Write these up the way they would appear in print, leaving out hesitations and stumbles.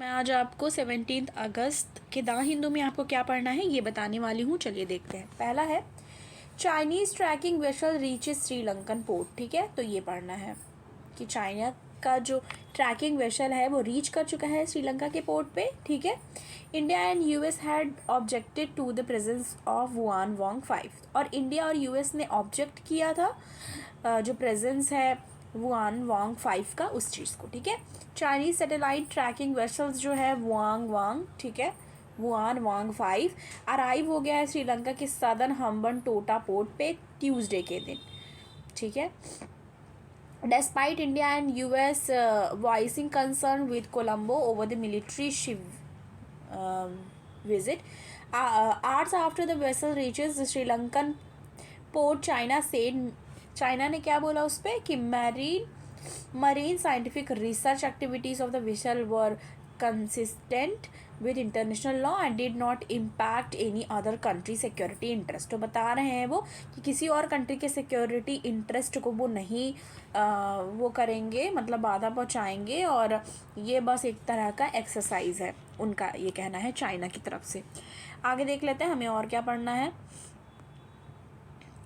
मैं आज आपको 17 अगस्त के द हिंदू में आपको क्या पढ़ना है ये बताने वाली हूँ। चलिए देखते हैं। पहला है Chinese tracking vessel reaches Sri Lankan port. ठीक है, तो ये पढ़ना है कि चाइना का जो ट्रैकिंग वेसल है वो रीच कर चुका है श्रीलंका के पोर्ट पे। ठीक है, India and US had objected to the presence of Yuan Wang 5। और इंडिया और यूएस ने ऑब्जेक्ट किया था जो प्रेजेंस है वुआन वांग 5 का, उस चीज़ को। ठीक है, चाइनीज सैटेलाइट ट्रैकिंग वेसल्स जो है वुआंग वांग, ठीक है, वुआन वांग 5 अराइव हो गया है श्रीलंका के सदर्न हम्बन टोटा पोर्ट पे ट्यूसडे के दिन। ठीक है, despite India and US voicing concern with Colombo over the military ship visit, hours after the vessel reaches the Sri Lankan port, China said, China ने क्या बोला उस पर कि marine scientific research activities of the vessel were consistent with international law and did not impact any other country security interest। तो बता रहे हैं वो कि किसी और कंट्री के सिक्योरिटी इंटरेस्ट को वो नहीं वो करेंगे, मतलब बाधा पहुंचाएंगे, और ये बस एक तरह का एक्सरसाइज है उनका, ये कहना है चाइना की तरफ से। आगे देख लेते हैं हमें और क्या पढ़ना है।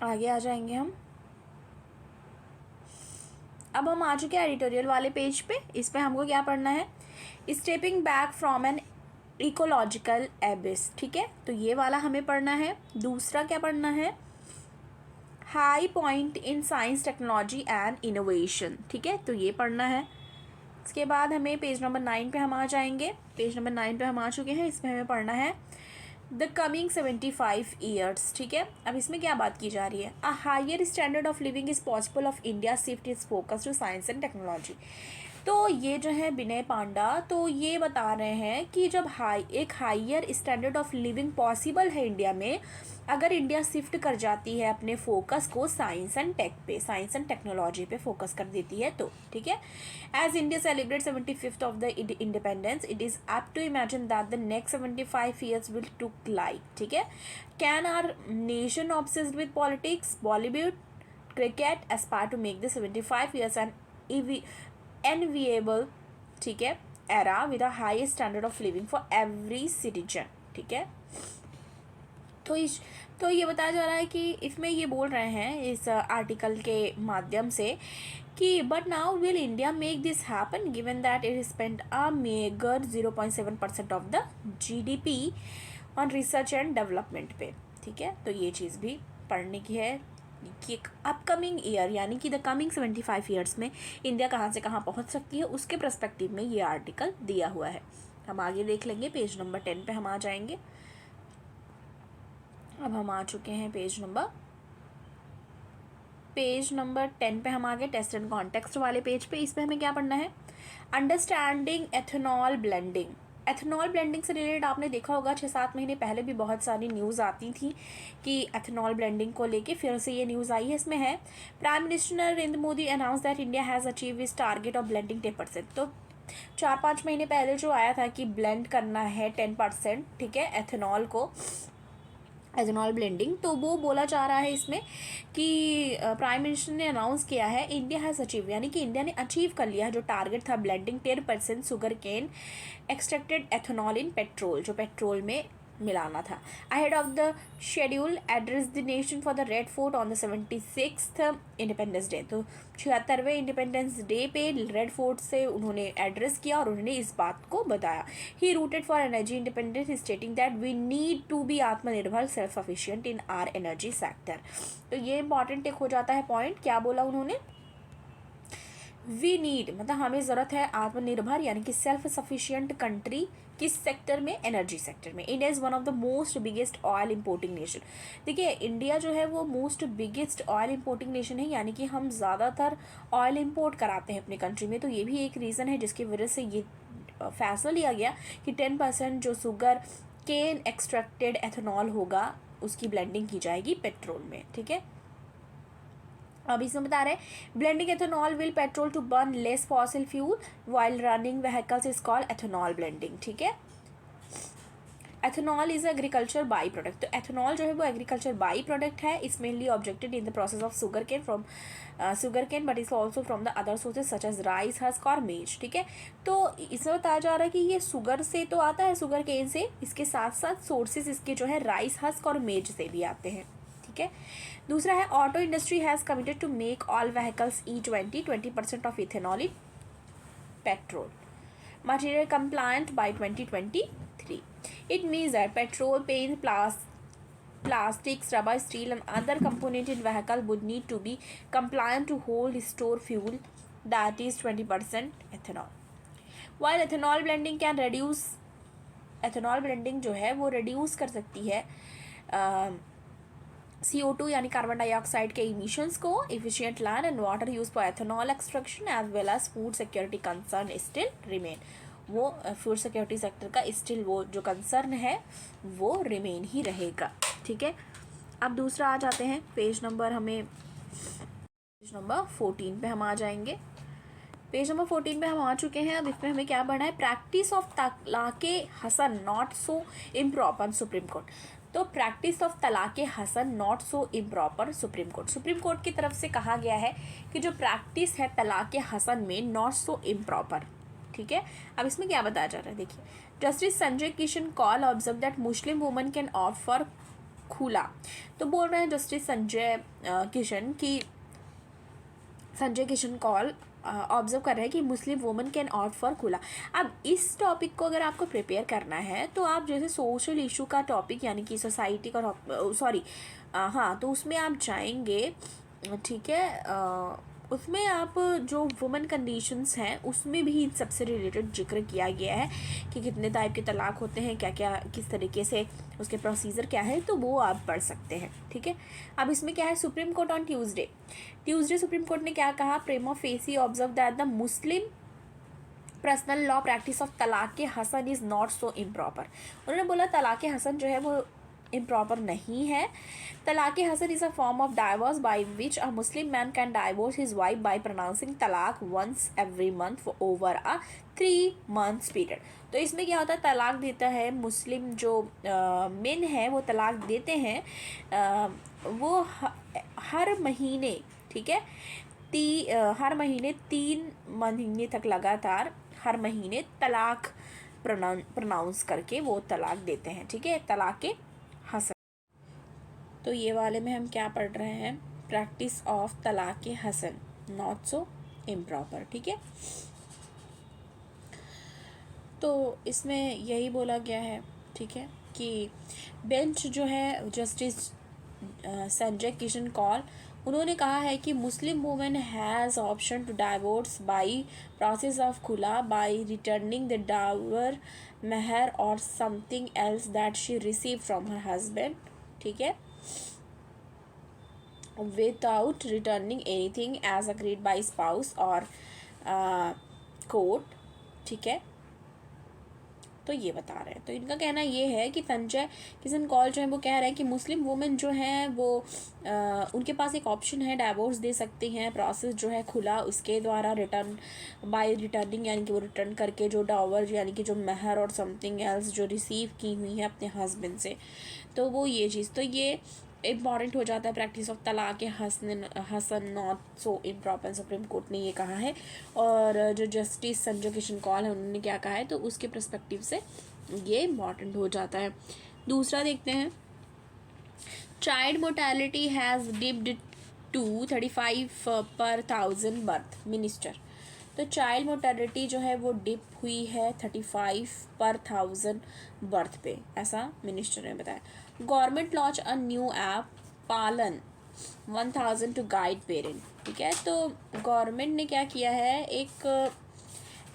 आगे आ जाएंगे हम। अब हम आ चुके हैं एडिटोरियल वाले पेज पे। इस पे हमको क्या पढ़ना है, stepping back from an ecological एबिस। ठीक है, तो ये वाला हमें पढ़ना है। दूसरा क्या पढ़ना है, high point in science technology and innovation. ठीक है, तो ये पढ़ना है। इसके बाद हमें पेज नंबर 9 पे हम आ जाएंगे। पेज नंबर 9 पे हम आ चुके हैं। इसमें हमें पढ़ना है द कमिंग 75 ईयर्स। ठीक है, अब इसमें क्या बात की जा रही है, a higher standard of living is possible of India shift is focus to science and technology. तो ये जो है विनय पांडा, तो ये बता रहे हैं कि जब एक higher standard of living possible है इंडिया में, अगर इंडिया शिफ्ट कर जाती है अपने फोकस को साइंस एंड टेक पे, साइंस एंड टेक्नोलॉजी पे फोकस कर देती है तो। ठीक है, as India celebrate 75th of the independence, it is up to imagine that the next 75 years will took like. ठीक है, can our nation obsessed with politics, Bollywood, cricket aspire to make the 75 years and enviable, ठीक है, era with a high standard of living for every citizen। ठीक है, तो ये बताया जा रहा है कि इसमें ये बोल रहे हैं इस आर्टिकल के माध्यम से कि but now will India make this happen given that it spend a megger 0.7% of the GDP on research and development पे। ठीक है, तो ये चीज़ भी पढ़ने की है कि अपकमिंग ईयर यानी कि द कमिंग 75 ईयर्स में इंडिया कहाँ से कहाँ पहुँच सकती है, उसके पर्सपेक्टिव में ये आर्टिकल दिया हुआ है। हम आगे देख लेंगे। पेज नंबर 10 पे हम आ जाएंगे। अब हम आ चुके हैं पेज नंबर 10 पे हम आ गए, टेस्ट एंड कॉन्टेक्स्ट वाले पेज पे। इस पे हमें क्या पढ़ना है, understanding ethanol blending. Ethanol blending से रिलेटेड आपने देखा होगा 6-7 महीने पहले भी बहुत सारी न्यूज़ आती थी कि एथेनॉल ब्लेंडिंग को लेके फिर से ये न्यूज़ आई है। इसमें है prime minister Narendra Modi announce that India has achieve इस टारगेट ऑफ ब्लेंडिंग 10%। तो 4-5 महीने पहले जो आया था कि ब्लेंड करना है 10%, ठीक है, एथेनॉल को, एथेनॉल ब्लेंडिंग, तो वो बोला जा रहा है इसमें कि प्राइम मिनिस्टर ने अनाउंस किया है इंडिया हैज़ अचीव, यानी कि इंडिया ने अचीव कर लिया है जो टारगेट था blending 10% sugar cane extracted ethanol in petrol, जो पेट्रोल में मिलाना था। Ahead of the schedule address the nation for the Red Fort on the 76th independence day. तो 76वें इंडिपेंडेंस डे पे रेड फोर्ट से उन्होंने एड्रेस किया और उन्होंने इस बात को बताया। He rooted for energy independence stating that we need to be atmanirbhar self sufficient in our energy sector. तो ये इंपॉर्टेंट एक हो जाता है पॉइंट। क्या बोला उन्होंने, वी नीड मतलब हमें ज़रूरत है आत्मनिर्भर यानी कि सेल्फ सफिशिएंट कंट्री, किस सेक्टर में, एनर्जी सेक्टर में। India is one of the most biggest oil importing nation. देखिए इंडिया जो है वो most biggest oil importing nation है, यानी कि हम ज़्यादातर ऑयल इंपोर्ट कराते हैं अपनी कंट्री में। तो ये भी एक रीज़न है जिसकी वजह से ये फैसला लिया गया कि 10% जो शुगर केन एक्सट्रैक्टेड एथेनॉल होगा उसकी ब्लेंडिंग की जाएगी पेट्रोल में। ठीक है, अब इसमें बता रहे हैं blending ethanol will petrol to burn less fossil fuel while running vehicles is called ethanol blending. ठीक है, ethanol is agriculture by product. तो एथेनॉल जो है वो एग्रीकल्चर बाई प्रोडक्ट है। It's mainly objected in the process of sugar cane from sugar cane, but is also from the other sources such as rice, husk और maize. ठीक है, तो इसमें बताया जा रहा है कि ये शुगर से तो आता है, शुगर केन से, इसके साथ साथ सोर्सेज इसके जो है राइस, हस्क और मेज से भी आते हैं। ठीक है, दूसरा है auto industry has committed to make all vehicles E20% of ethanol in petrol material compliant by 2023. It means that petrol, paint, plastics, rubber, steel and other component in vehicle would need to be compliant to hold store fuel that is 20% ethanol. While ethanol blending can reduce, ethanol blending जो है वो reduce कर सकती है CO2 यानी carbon dioxide के emissions को, efficient land and water use for ethanol extraction as well as food security concern still remain. वो फूड सिक्योरिटी सेक्टर का स्टिल वो जो कंसर्न है वो रिमेन ही रहेगा। ठीक है, अब दूसरा आ जाते हैं पेज नंबर 14 पे हम आ जाएंगे। पेज नंबर 14 पे हम आ चुके हैं। अब इसमें हमें क्या पढ़ना है, practice of talaq-e hasan not so improper Supreme Court. तो practice of talaq-e hasan not so improper Supreme Court, Supreme Court की तरफ से कहा गया है कि जो प्रैक्टिस है तलाक़े हसन में नॉट सो इम्प्रॉपर। ठीक है, अब इसमें क्या बताया जा रहा है, देखिए, justice Sanjay Kishan call observe that Muslim woman can opt for खुला। तो बोल रहे हैं justice Sanjay Kishan call observe कर रहे हैं कि मुस्लिम वुमन कैन ऑप्ट फॉर खुला। अब इस टॉपिक को अगर आपको प्रिपेयर करना है तो आप जैसे सोशल इशू का टॉपिक यानी कि सोसाइटी का हाँ, तो उसमें आप जाएंगे। ठीक है, उसमें आप जो वुमेन कंडीशंस हैं उसमें भी इन सबसे रिलेटेड जिक्र किया गया है कि कितने टाइप के तलाक होते हैं, क्या क्या किस तरीके से उसके प्रोसीजर क्या है, तो वो आप पढ़ सकते हैं। ठीक है, अब इसमें क्या है, Supreme Court on Tuesday Supreme Court ने क्या कहा, prima facie observe that the Muslim personal law practice of talaq-e hasan is not so improper. उन्होंने बोला तलाक़े हसन जो है वो इम्प्रॉपर नहीं है। Talaq-e hasan is a form of divorce by which a Muslim man can divorce his wife by pronouncing talaq once every month for over a 3 months period. तो इसमें क्या होता है, तलाक देता है मुस्लिम जो मेन है वो तलाक देते हैं वो हर महीने। ठीक है, हर महीने 3 महीने तक लगातार हर महीने तलाक प्रोनाउंस करके वो तलाक देते हैं। ठीक है, तलाक़े हसन। तो ये वाले में हम क्या पढ़ रहे हैं, practice of talaq-e hasan not so improper. ठीक है, तो इसमें यही बोला गया है। ठीक है, कि बेंच जो है जस्टिस संजय किशन कौल, उन्होंने कहा है कि Muslim women has option to divorce by process of खुला बाई रिटर्निंग द डावर, मेहर और something else that she receive from her husband. ठीक है, without returning anything as agreed by spouse और कोर्ट। ठीक है, तो ये बता रहे हैं। तो इनका कहना ये है कि संजय किशन कौल जो है वो कह रहे हैं कि मुस्लिम वुमेन जो हैं वो उनके पास एक ऑप्शन है, डाइवोर्स दे सकती हैं, प्रोसेस जो है खुला उसके द्वारा, रिटर्न बाय रिटर्निंग यानी कि वो रिटर्न करके जो डावर यानी कि जो महर और समथिंग एल्स जो रिसीव की हुई है अपने हस्बैंड से, तो वो ये चीज़, तो ये इम्पॉर्टेंट हो जाता है। Practice of talaq-e hasan not so improper, Supreme Court ने ये कहा है। और जो जस्टिस संजय किशन कौल है उन्होंने क्या कहा है, तो उसके पर्सपेक्टिव से ये इम्पॉर्टेंट हो जाता है। दूसरा देखते हैं, child mortality has dipped to 35 per 1000 birth, minister. तो चाइल्ड मोर्टेलिटी जो है वो डिप हुई है 35 per 1000 बर्थ पे, ऐसा मिनिस्टर ने बताया। Government launch a new app पालन 1000 टू गाइड पेरेंट। ठीक है, तो गवर्नमेंट ने क्या किया है, एक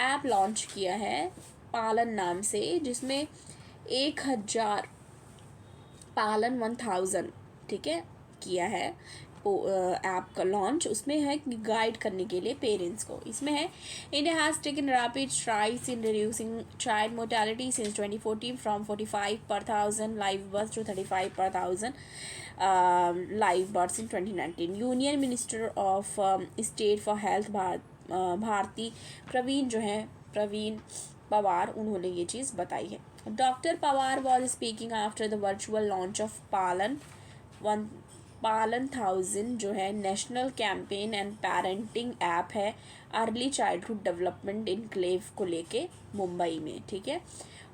ऐप लॉन्च किया है पालन नाम से, जिसमें 1000 पालन 1000, ठीक है, किया है ऐप का लॉन्च। उसमें है गाइड करने के लिए पेरेंट्स को। इसमें है, India has taken rapid strides in reducing child mortality since 2014 from 45 per 1000 live birth to 35 per 1000 live birth in 2019। Union minister of state for health Bharati Pravin Pawar, उन्होंने ये चीज़ बताई है। Doctor Pawar was speaking after the virtual launch of Palan 1000 जो है national campaign and parenting app है early childhood development enclave को लेके मुंबई में, ठीक है।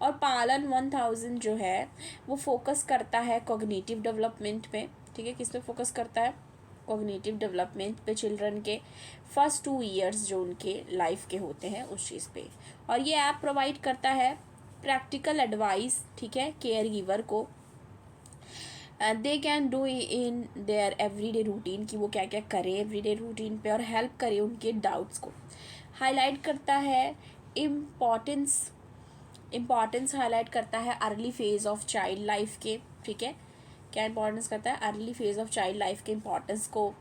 और पालन 1000 जो है वो फोकस करता है कॉग्निटिव डेवलपमेंट पे, ठीक है। किस पे फोकस करता है? कॉग्निटिव डेवलपमेंट पे, चिल्ड्रन के फर्स्ट 2 ईयर्स जो उनके लाइफ के होते हैं उस चीज़ पे। और ये ऐप प्रोवाइड करता है प्रैक्टिकल एडवाइस, ठीक है, केयर गिवर को they can do in their everyday routine, कि वो क्या क्या करें एवरीडे रूटीन पे, और हेल्प करें उनके डाउट्स को। हाईलाइट करता है इम्पॉर्टेंस हाईलाइट करता है early phase of child life के, ठीक है। क्या इंपॉर्टेंस करता है? Early phase of child life के इम्पॉर्टेंस को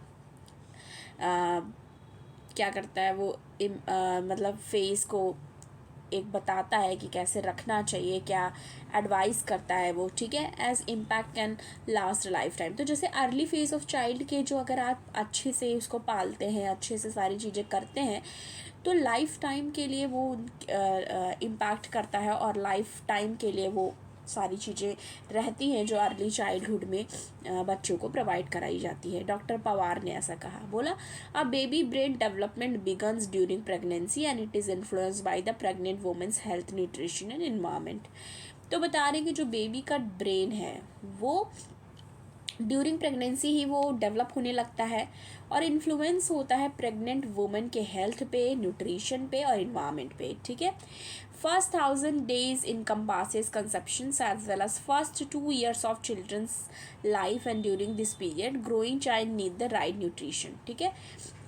क्या करता है वो मतलब फेज को एक बताता है कि कैसे रखना चाहिए, क्या एडवाइस करता है वो, ठीक है। As impact can last lifetime. तो जैसे अर्ली फेज ऑफ चाइल्ड के जो अगर आप अच्छे से उसको पालते हैं, अच्छे से सारी चीज़ें करते हैं, तो लाइफ टाइम के लिए वो इम्पैक्ट करता है, और लाइफ टाइम के लिए वो सारी चीज़ें रहती हैं जो अर्ली चाइल्डहुड में बच्चों को प्रोवाइड कराई जाती है। डॉक्टर पवार ने ऐसा कहा, बोला a baby brain development begins during pregnancy and it is influenced by the pregnant women's health, nutrition and environment. तो बता रहे हैं कि जो बेबी का ब्रेन है वो ड्यूरिंग प्रेगनेंसी ही वो डेवलप होने लगता है, और इन्फ्लुएंस होता है प्रेग्नेंट वुमेन के हेल्थ पे, न्यूट्रिशन पे और इन्वायरमेंट पे, ठीक है। First 1000 days encompasses conceptions as well as first 2 years of children's life, and during this period growing child need the right nutrition, ठीक है।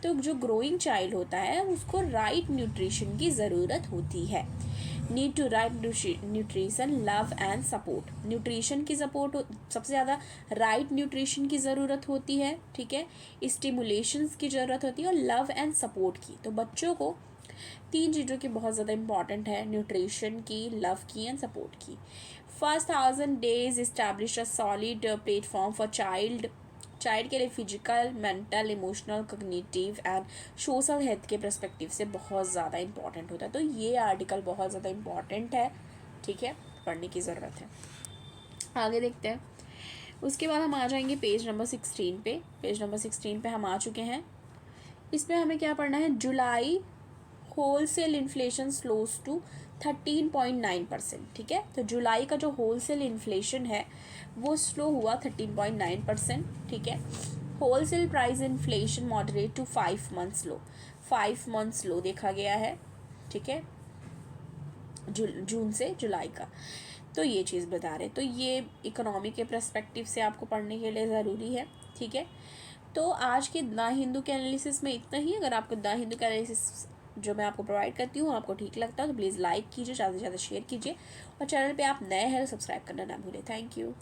तो जो ग्रोइंग चाइल्ड होता है उसको राइट न्यूट्रिशन की ज़रूरत होती है। Need to right nutrition, love and support. Nutrition की सपोर्ट सबसे ज़्यादा राइट न्यूट्रिशन की ज़रूरत होती है, ठीक है। स्टिमुलेशंस की ज़रूरत होती है, और लव एंड सपोर्ट की। तो बच्चों को 3 चीज़ों की बहुत ज़्यादा इंपॉर्टेंट है, न्यूट्रिशन की, लव की एंड सपोर्ट की। First 1000 days establish a solid platform for child के लिए physical, mental, emotional, cognitive and social health के पर्सपेक्टिव से बहुत ज़्यादा इंपॉर्टेंट होता है। तो ये आर्टिकल बहुत ज़्यादा इंपॉर्टेंट है, ठीक है, पढ़ने की ज़रूरत है। आगे देखते हैं। उसके बाद हम आ जाएंगे पेज नंबर 16 पे। पेज नंबर 16 पे हम आ चुके हैं। इसमें हमें क्या पढ़ना है? जुलाई होलसेल इन्फ्लेशन स्लोज टू 13.9%, ठीक है। तो जुलाई का जो होलसेल इन्फ्लेशन है वो स्लो हुआ 13.9%, ठीक है। Wholesale price inflation moderate to 5 months low, 5 months low देखा गया है, ठीक है, जून से जुलाई का। तो ये चीज़ बता रहे, तो ये इकोनॉमी के पर्सपेक्टिव से आपको पढ़ने के लिए ज़रूरी है, ठीक है। तो आज के द हिंदू के एनालिसिस में इतना ही। अगर आपको द हिंदू का एनालिसिस जो मैं आपको प्रोवाइड करती हूँ आपको ठीक लगता है तो प्लीज़ लाइक कीजिए, ज़्यादा से ज़्यादा शेयर कीजिए, और चैनल पे आप नए हैं तो सब्सक्राइब करना ना भूलें। Thank you.